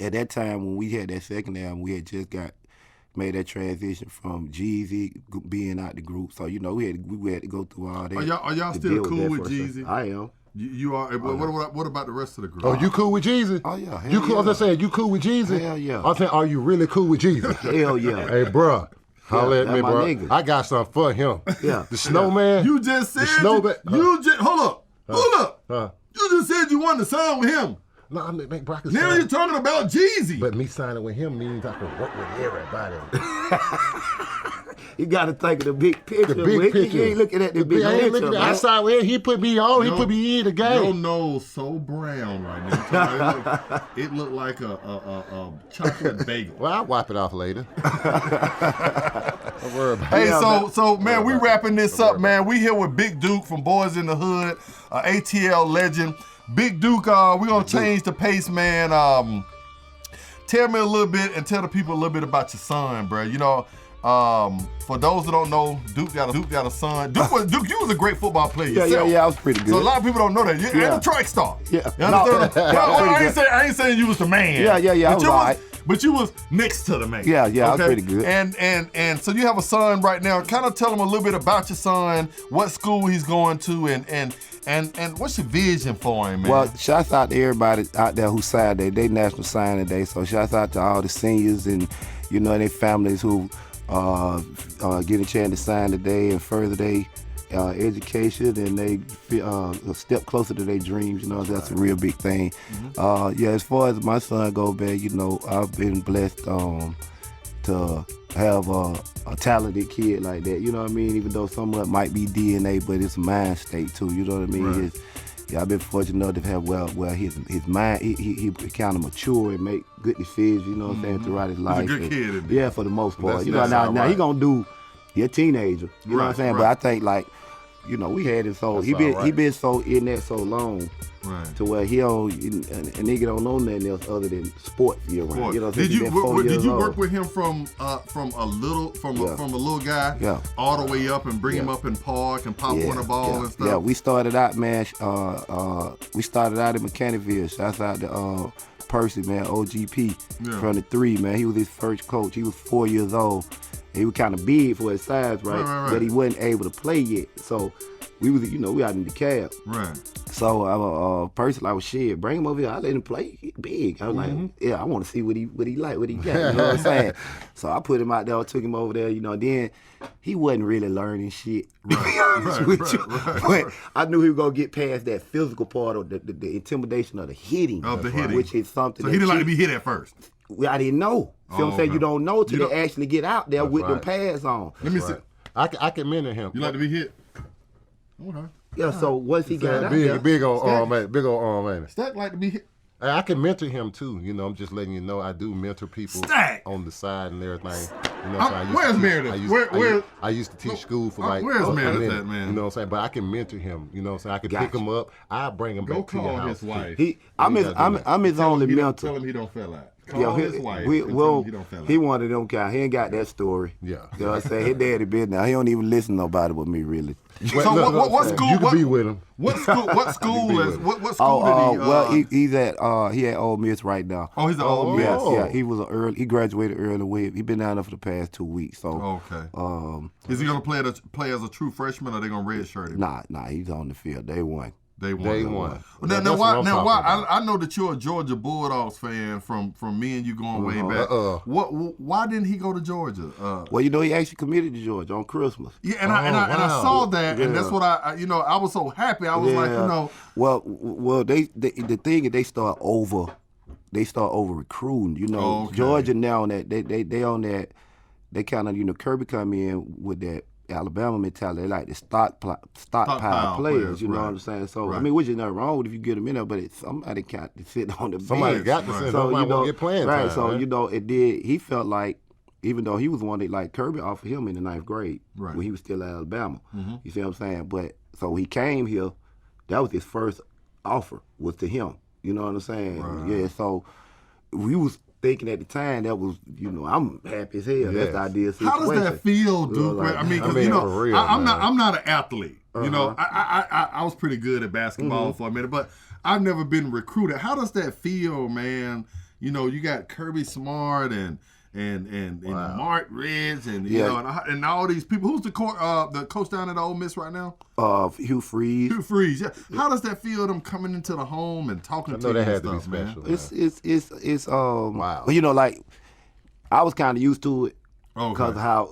at that time when we had that second album, we had just made that transition from Jeezy being out the group. So, we had to go through all that. Are y'all still cool with Jeezy? I am. You are. What about the rest of the group? Oh, you cool with Jeezy? Oh yeah. You cool? I was saying, you cool with Jeezy? Hell yeah. I'm saying, are you really cool with Jeezy? Hell yeah. Hey, bro. Holla at me, bro. Nigga. I got something for him. Yeah. The Snowman. You just said hold up. You just said you wanted to sign with him. No, I mean, bro, I can now sign. you're talking about Jeezy. But me signing with him means I can work with everybody. You got to think of the big picture. The big picture. You ain't looking at the big picture. I signed with him. He put me on. He put me in the game. Your nose so brown right now. It looked like a chocolate bagel. Well, I'll wipe it off later. Don't worry about it. Hey, so man, we wrapping this up, man. We here with Big Duke from Boyz in the Hood, ATL legend. Big Duke, we're going to change the pace, man. Tell me a little bit and tell the people a little bit about your son, bro. For those who don't know, Duke got a son. Duke, you was a great football player yourself. Yeah, I was pretty good. So a lot of people don't know that. You're a track star. Yeah. You understand? I ain't saying you was the man. Yeah, I was all right. But you was next to the man. Yeah, I was pretty good. And so you have a son right now. Kind of tell him a little bit about your son, what school he's going to, and what's your vision for him, man? Well, shouts out to everybody out there who signed today. They National Signing Day. So shouts out to all the seniors and their families who get a chance to sign today and further their education, and they a step closer to their dreams. That's a real big thing. As far as my son goes, man, I've been blessed to have a talented kid like that. You know what I mean? Even though some of it might be DNA, but it's a mind state too. You know what I mean? Right. I've been fortunate enough to have his mind, he kind of mature and make good decisions, you know what I'm saying, throughout his life. He's a good kid, isn't he? Yeah, for the most part. Now he gonna do, he a teenager, you know what I'm saying? But I think we had him so, he been so in that so long, right, to where he don't, a nigga don't know nothing else other than sports year round. You know, did you work with him from a little guy all the way up and bring him up in park and pop on the ball and stuff? Yeah, we started out, man. We started out in Mechanicsville. Shouts out to Percy, man, OGP from the 3, man. He was his first coach. He was 4 years old. He was kind of big for his size, right? But he wasn't able to play yet. So we was, we out in the cab. Right. So Percy like, well, shit, bring him over here. I let him play. He big. I was like, I want to see what he like, what he got. You know what I'm saying? So I put him out there, took him over there. Then he wasn't really learning shit. Right. But I knew he was gonna get past that physical part of the intimidation of the hitting. Which is something. So he didn't like to be hit at first. I didn't know. See what I'm saying? You don't know till they actually get out there with them pads on. Let me see. I can mentor him. You like to be hit? Okay. Yeah, so once he got out there. Big old arm man. Stack like to be hit. I can mentor him too. I'm just letting you know I do mentor people on the side and everything. Where's Meredith? I used to teach school for where's Meredith at, man? You know what I'm saying? But I can mentor him. You know what I'm saying? I can pick him up. I bring him back to your house. His wife. I'm his only mentor. Tell him he don't feel like. Call his wife. He one of them guys. He ain't got that story. Yeah. You know what I'm saying? His daddy been now. He don't even listen to nobody but me, really. So what school? You can be with him. What school? What school did he? Well, he's at Ole Miss right now. Oh, he's at Ole Miss. Yeah. He graduated early. He been down there for the past 2 weeks. So okay. Is he gonna play as a true freshman, or they gonna redshirt him? Nah. He's on the field day one. Day one. Now, why? I know that you're a Georgia Bulldogs fan from me and you going way back. Why didn't he go to Georgia? Well, he actually committed to Georgia on Christmas. Yeah, and I saw that, and that's what I was so happy. I was like, Well, the thing is they start over recruiting. Georgia now on that they on that. They kind of Kirby come in with that Alabama mentality. They like to stockpile players. You know what I'm saying? So I mean, which is not wrong with if you get them in there, but somebody got to sit on the bench. Somebody got to sit. Somebody won't get playing time. Right. So it did. He felt like, even though he was one that like Kirby offered him in the 9th grade when he was still at Alabama. Mm-hmm. You see what I'm saying? But so he came here. That was his first offer was to him. You know what I'm saying? Right. Yeah. So we was thinking at the time that was, I'm happy as hell. Yes. That's the ideal situation. How does that feel, Duke? Like, I mean, I'm not an athlete. I was pretty good at basketball for a minute, but I've never been recruited. How does that feel, man? You got Kirby Smart and Mark Ridge and all these people. Who's the coach down at Ole Miss right now? Hugh Freeze. Hugh Freeze. Yeah. How does that feel? Them coming into the home and talking to you and stuff, man. It's wow. Well, like I was kind of used to it because I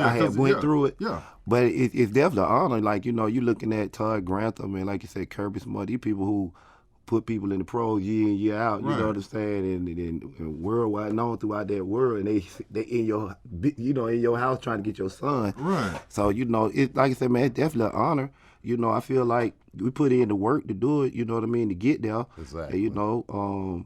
had went through it. Yeah. But it's definitely an honor. Like you're looking at Todd Grantham and like you said, Kirby Smart. These people who put people in the pros year in, year out, you know what I'm saying, and worldwide known throughout that world, and they in your in your house trying to get your son. Right. So it's like I said, man, it's definitely an honor. I feel like we put in the work to do it. You know what I mean, to get there. Exactly. And,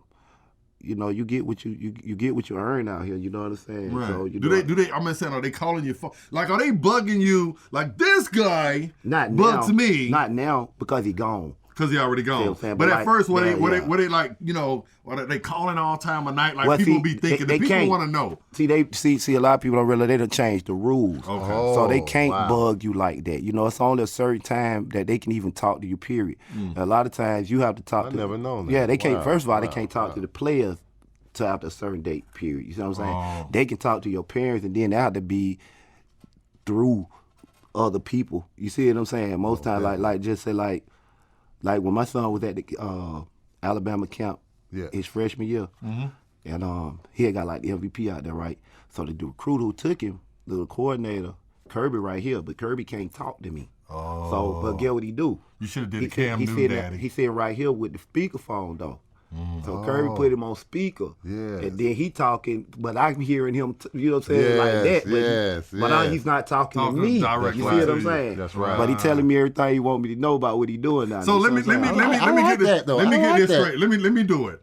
you get what you get what you earn out here. You know what I'm saying? Right. So, do they? I'm saying, are they calling you? Like, are they bugging you? Like this guy bugs me. Not now because he gone. Because he already gone. But at first, were they like, are they calling all time of night? Like people be thinking, the people want to know. See, a lot of people don't realize they done changed the rules. Okay. So they can't bug you like that. It's only a certain time that they can even talk to you, period. A lot of times you have to talk to. I never known that. Yeah, they can't. First of all, they can't talk to the players till after a certain date, period. You see what I'm saying? They can talk to your parents, and then they have to be through other people. You see what I'm saying? Most times, like just say like when my son was at the Alabama camp his freshman year, and he had got like the MVP out there, right? So the recruiter who took him, the coordinator, Kirby right here, but Kirby can't talk to me. So, but get what he do? You should have did a Cam Newton daddy. He sitting right here with the speakerphone though. So Kirby put him on speaker, and then he talking, but I'm hearing him, like that. But he's not talking to me. You see what I'm saying? That's right. But he telling me everything he want me to know about what he doing now. So let me get this straight. Let me do it.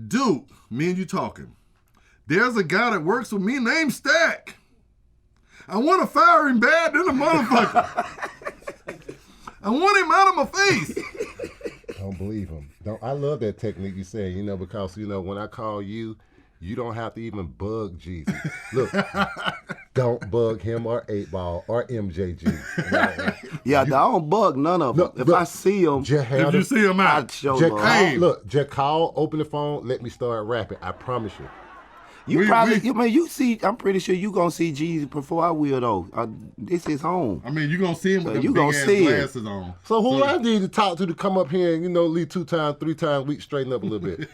Dude, me and you talking. There's a guy that works with me named Stack. I want to fire him bad than a motherfucker. I want him out of my face. Don't believe him. I love that technique you say, because, when I call you, you don't have to even bug Jesus. Look, don't bug him or 8-Ball or MJG. I don't bug none of them. If I see them, if you see them out, just call, open the phone, let me start rapping. I promise you. I'm pretty sure you gonna see Jesus before I will though. This is home. I mean, you gonna see him with the big ass glasses on. So who I need to talk to come up here and leave 2 times, 3 times, we straighten up a little bit.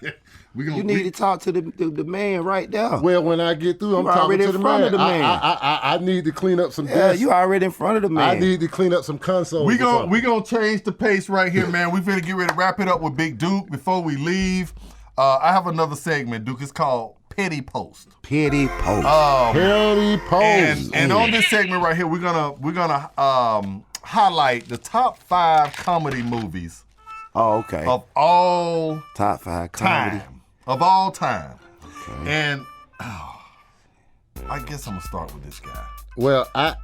You need to talk to the man right there. Well, when I get through, I'm talking to the man. I need to clean up some desks. You already in front of the man. I need to clean up some consoles. We gonna change the pace right here, man. We finna get ready to wrap it up with Big Duke before we leave. I have another segment, Duke. It's called Petty Post. Petty Post. Petty Post. And on this segment right here, we're gonna highlight the top 5 comedy movies. Oh, okay. Of all top 5 comedy of all time. Okay. And I guess I'm gonna start with this guy. Well, I'm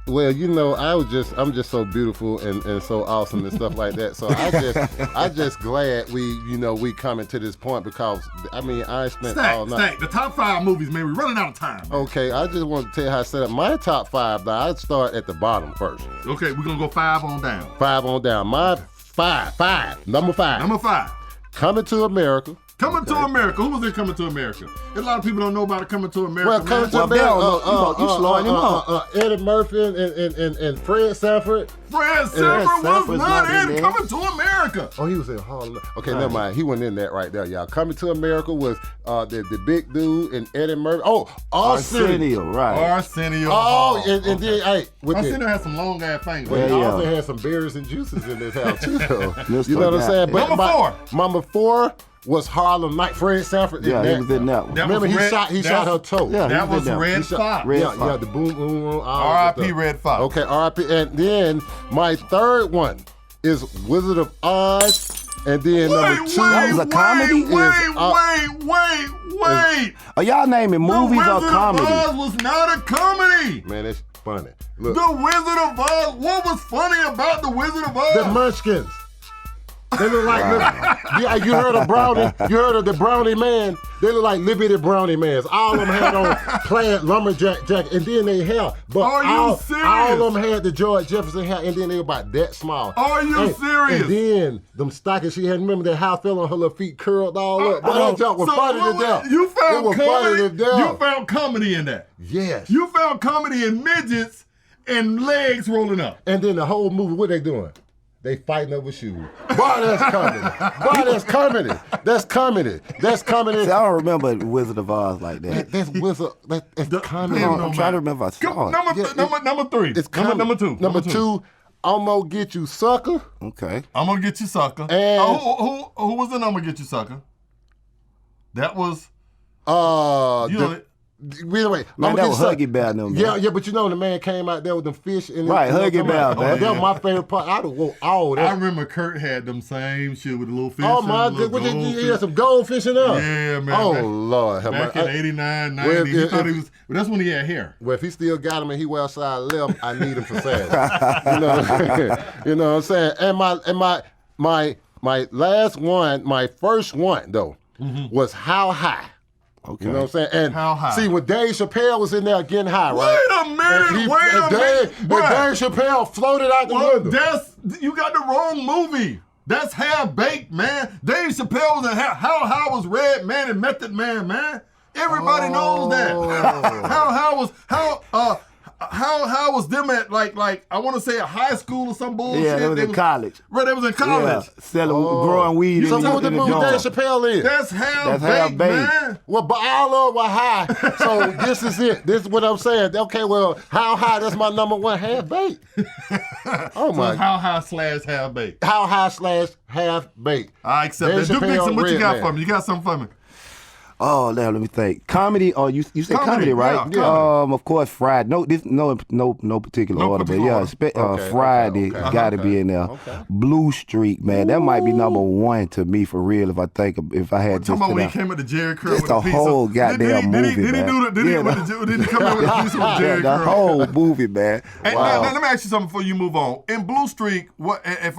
just so beautiful and so awesome and stuff like that. So I just glad we coming to this point because I spent all night. The top 5 movies, man. We're running out of time. Man. Okay, I just want to tell you how I set up my top 5. But I'd start at the bottom first. Okay, we're gonna go 5 on down. 5 on down. My 5. Number 5. Number 5. Coming to America. Coming to America. Who was in Coming to America? A lot of people don't know about it. Coming to America. Well, Coming to America. You slowing him up. Eddie Murphy and Fred Sanford. Fred Sanford was not in Coming to America. Oh, he was in Harlem. Okay, never mind. He wasn't in that right there, y'all. Coming to America was the big dude and Eddie Murphy. Oh, Arsenio, right? Arsenio. Oh, and then Arsenio had some long ass fingers. But he also had some berries and juices in his house too, though. You know what I'm saying? But Number 4 was Harlem Night. Fred Sanford. Yeah, he was in that one. Remember, he shot her toe. Yeah, that was Red Fox. Yeah, the boom boom. R.I.P. Red Fox. Okay, R.I.P. And then my third one is Wizard of Oz. And then number 2. That was a comedy? Wait. Are y'all naming movies or comedy? The Wizard of Oz was not a comedy. Man, it's funny. Look. The Wizard of Oz. What was funny about the Wizard of Oz? The Munchkins. They look like, you heard of Brownie? You heard of the Brownie Man? They look like little Brownie Mans. All of them had on plaid lumberjack jacket, and then they hair. But Are you serious? All of them had the George Jefferson hair, and then they were about that small. Are you serious? And then them stockings she had, remember that how fell on her little feet curled all up? But that joke was funny to death. You found comedy? You You found comedy in that? Yes. You found comedy in midgets and legs rolling up. And then the whole movie, what they doing? They fighting over shoes. Boy, that's comedy. Boy, that's comedy. That's comedy. That's comedy. See, I don't remember Wizard of Oz like that. That's Wizard. That's comedy. I'm trying to remember. I saw it. Number 3. It's number 2. Number 2. I'm gonna get you, sucker. Okay. I'm gonna get you, sucker. And who was in I'm gonna get you, sucker? That was. Wait. Man, that was Huggy Bear, no, man. Yeah, but you know the man came out there with them fish and Huggy Bear, man. That was my favorite part. I would go all that. I remember Kurt had them same shit with the little fish. Oh my goodness, he had some goldfish in there. Yeah, man. Oh Lord, back in 89, 90, he thought he was. That's when he had hair. Well, if he still got him and he wear size 11, I need him for Saturday. You know what I'm saying? And my last one, my first one though, was How High. Okay. You know what I'm saying? And How high? See, when Dave Chappelle was in there getting high, right? Wait a minute, Dave Chappelle floated out the window. You got the wrong movie. That's Half Baked, man. Dave Chappelle was in How High was Red Man and Method Man, man. Everybody knows that. How was them at like I want to say a high school or some bullshit? Yeah, they was in college. Right, they was in college. Yeah, selling, growing weed. So what the movie Dave Chappelle is? That's Half Baked, man. Well, but all of them were high. So this is it. This is what I'm saying. Okay, well, How High? That's my number 1, Half Baked. Oh my! So How High / Half Baked. How High / Half Baked. I accept that. Duke Dixon, what you got for me? You got something for me? Oh, now let me think. Comedy? Oh, you said comedy, right? Yeah, comedy. Of course, Friday. No particular order, but yeah, Friday got to be in there. Okay. Blue Streak, man, that might be number 1 to me for real. If I had talking about when he came with the Jerry curl with the whole goddamn movie, Did he come in with a piece of Jerry curl? The whole movie, man. And now, let me ask you something before you move on. In Blue Streak, what if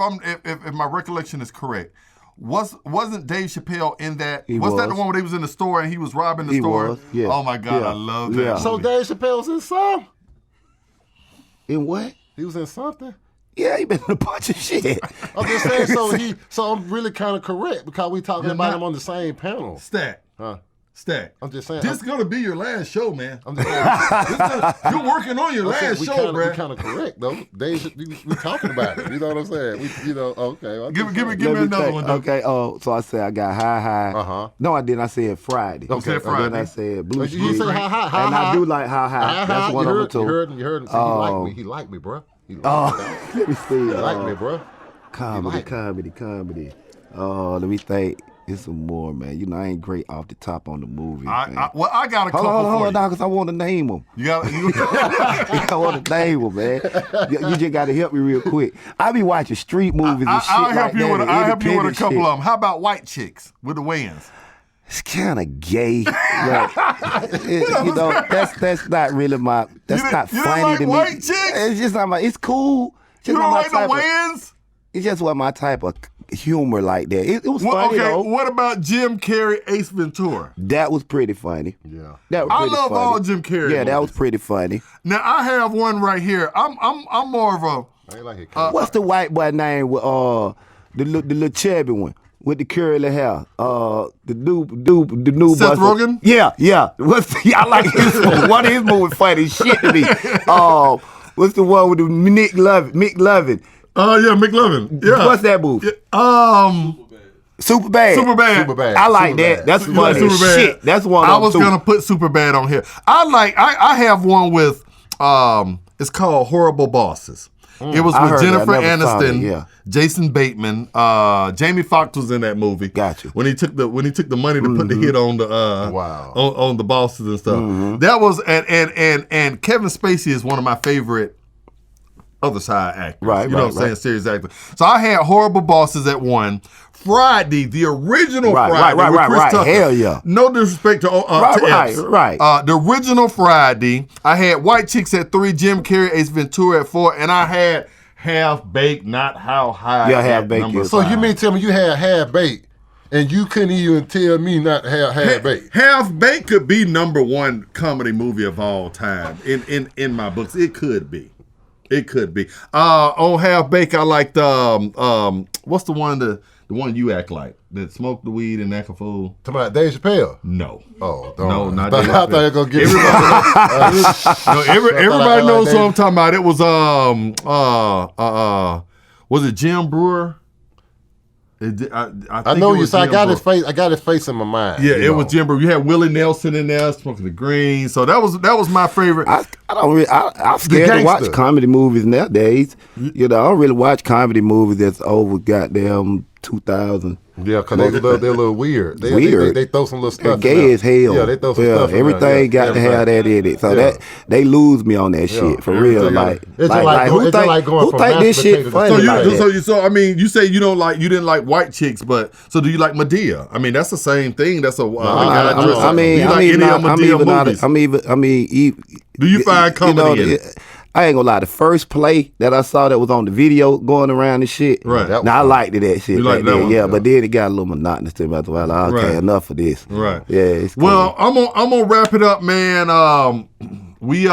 my recollection is correct? Wasn't Dave Chappelle in that? Was that the one where he was in the store and he was robbing the store? Was, yeah. Oh my God, I love that. Yeah. So Dave Chappelle's in some? In what? He was in something? Yeah, he been in a bunch of shit. I'm just saying, so I'm really kind of correct because we talking about him on the same panel. Stack. Stack. I'm just saying. This is gonna be your last show, man. I'm just saying, you're working on your last show, bro. We kind of correct though. We talking about it. You know what I'm saying? Okay. Give me another one. Though. Okay. Oh, so I said I got High. No, I didn't. I said Friday. Okay, Friday. And then I said Blue Streak. You say High. And I do like High. That's one of the two. You heard him say he liked me. He liked me, bro. Let me see. He liked me, bro. Comedy. Oh, let me think. It's some more, man. You know, I ain't great off the top on the movie. I got a couple Hold on, because I want to name them. I want to name them, man. You just got to help me real quick. I be watching street movies and shit I'll help you with a couple of them. How about White Chicks with the Wayans? It's kind of gay. That's not really my. That's not funny like to me. White Chicks? It's just not my. It's cool. You don't like the Wayans? It's just what my type of humor like that. It was funny though. What about Jim Carrey, Ace Ventura? That was pretty funny. Yeah, I love all Jim Carrey. Yeah, that was pretty funny. Now I have one right here. I'm more of a. I ain't like it. What's the white boy name with the little chubby one? with the curly hair. The new Seth Rogen? Yeah. I like his movie. One of his movies funny shit to me. What's the one with the Mick Lovin? Oh yeah, McLovin. Yeah. What's that movie? Superbad. Superbad. I like that. That's funny as shit. That's one. I was gonna put Superbad on here. I have one with it's called Horrible Bosses. It was with Jennifer Aniston, Jason Bateman, Jamie Foxx was in that movie. Gotcha. When he took the money to put the hit on the on the bosses and stuff. Mm-hmm. That was and Kevin Spacey is one of my favorite other side actors. Right, you know what I'm saying? Serious actor. So I had Horrible Bosses at one. Friday, the original Friday with Chris Tucker. Hell yeah. No disrespect to Epps. The original Friday, I had White Chicks at 3, Jim Carrey, Ace Ventura at 4, and I had Half Baked, not How High. Yeah, Half Baked. So you mean tell me you had Half Baked, and you couldn't even tell me not to have Half Baked? Half Baked could be #1 comedy movie of all time in my books. It could be. It could be. On Half Baked, I liked what's the one you act like that smoked the weed and act a fool. Talking about Dave Chappelle? No. Oh, no, not Dave Chappelle. I thought you were gonna get everybody knows what I'm talking about. It was was it Jim Brewer? I know you. So I got his face. I got his face in my mind. Yeah, it was Jim Brewer. You had Willie Nelson in there smoking the green. So that was my favorite. I'm scared to watch comedy movies nowadays. You know, I don't really watch comedy movies that's over goddamn 2000. Yeah, because they're a little weird. They throw some little stuff. They're gay as hell. Yeah, they throw some stuff. Everything got to have that in it. So that they lose me on that shit for real. Who think this shit funny? So I mean, you say you didn't like White Chicks, but so do you like Madea? I mean, that's the same thing. That's a do you find comedy in it? I ain't gonna lie. The first play that I saw that was on the video going around and shit. Right. Now I liked that shit. You like that one? Yeah, but then it got a little monotonous to me after a while. Like, okay, enough of this. Right. Yeah. It's cool. Well, I'm gonna wrap it up, man. We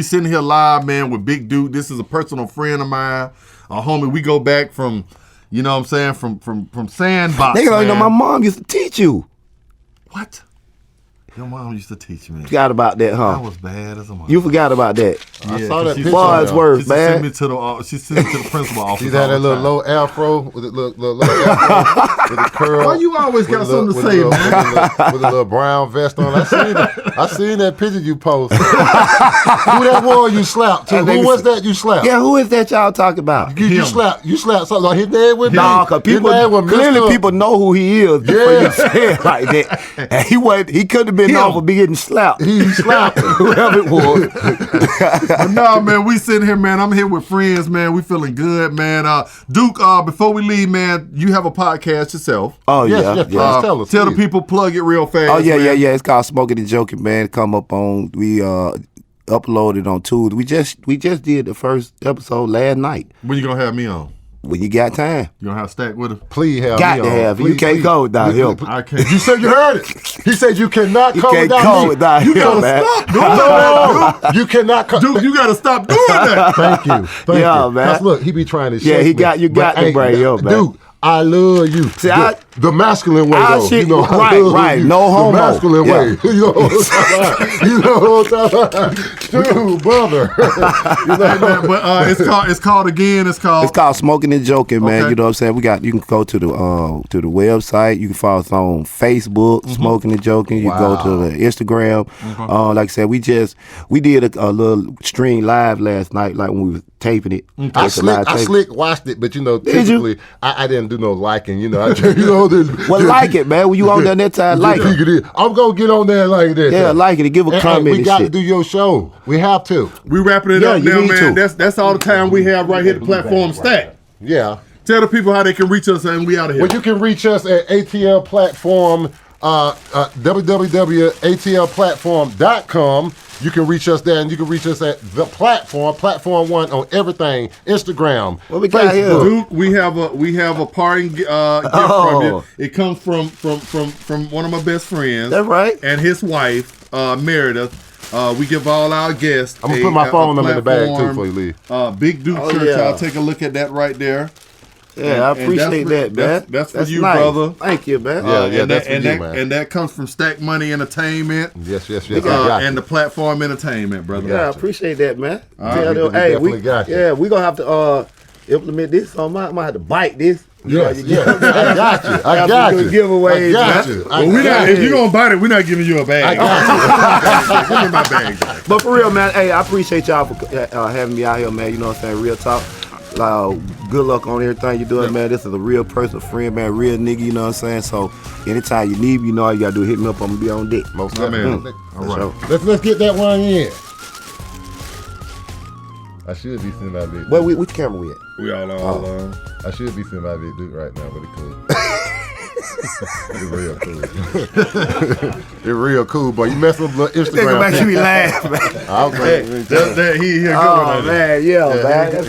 sitting here live, man, with Big Duke. This is a personal friend of mine, a homie. We go back from, you know what I'm saying, from Sandbox. Nigga, you know my mom used to teach you. What? Your mom used to teach me. Forgot about that, huh? That was bad as a mother. You forgot about that. I saw that picture. Words, man. She sent me to the principal office. She's had that little low afro with a little afro with a curl. Why you always got something to say, man? With a little brown vest on. I seen that picture you posted. Who that was you slapped? Who was that you slapped? Yeah, who is that y'all talking about? You slapped something like his name with me. Nah, cause people know who he is. Before you say it like that. And he couldn't have been known for being slapped. He slapped whoever it was. But no, man, we sitting here, man. I'm here with friends, man. We feeling good, man. Duke, before we leave, man, you have a podcast yourself. Oh, yes. Tell the people, plug it real fast. Oh, yeah. It's called Smoking and Joking, man. Come up on, we uploaded on Tuesday. We just did the first episode last night. When you gonna have me on? When you got time. You gonna have Stack with him? Please have got me to on. have it. You can't go without him. I can't. You said you heard it. He said you cannot come without me. You gotta man. Stop doing that. You cannot come. Dude, you gotta stop doing that. Thank you. Thank you. Man. Look, he be trying to shake me. You got to bring him, man. Dude, I love you. See, the masculine way, though. Shit, right. No homo. The masculine way. You know what I'm talking about? Dude, brother. But it's called again. It's called Smoking and Joking, man. Okay. You know what I'm saying? You can go to the website. You can follow us on Facebook, Smoking and Joking. You go to the Instagram. Like I said, we did a little stream live last night, like when we was taping it. I slick watched it, but typically I didn't do no liking. Like it, man. When you on there that time, like it. I'm gonna get on there like that. Yeah, like it and give a comment. We got to do your show. We have to. We wrapping it up now, man. That's all the time we have right here at the platform Stack. Yeah. Tell the people how they can reach us, and we out of here. Well, you can reach us at ATL Platform, www.atlplatform.com. You can reach us there, and you can reach us at the Platform 1 on everything, Instagram, what we got here? Dude, we have a parting gift from you. It comes from one of my best friends. That's right. And his wife, Meredith. We give all our guests. I'm gonna put my phone number in the bag too before you leave. Big Duke Church. I'll take a look at that right there. Yeah, I appreciate that, man. That's for you, nice. Brother. Thank you, man. That's for you, man. And that comes from Stack Money Entertainment. Yes. And the Platform Entertainment, brother. Yeah, I appreciate that, man. We got you. Yeah, we gonna have to implement this. So I might have to bite this. Yes. I got you. I got you. Giveaways. I got you. Well, if you're gonna bite it, we're not giving you a bag. I got you. Give me my bag. But for real, man, hey, I appreciate y'all for having me out here, man. You know what I'm saying? Real talk. Good luck on everything you're doing, man. This is a real person, friend, man, real nigga, you know what I'm saying? So anytime you need me, you know all you gotta do is hit me up, I'm gonna be on deck. Most definitely. All right. Let's get that one in. I should be seeing my big dude. Which camera we at? We all on. I should be seeing my big dude right now, but it cool. It's real cool. It's real cool, but you mess up Instagram. Make me laugh, man. Okay. He here good. Oh, man, man. That's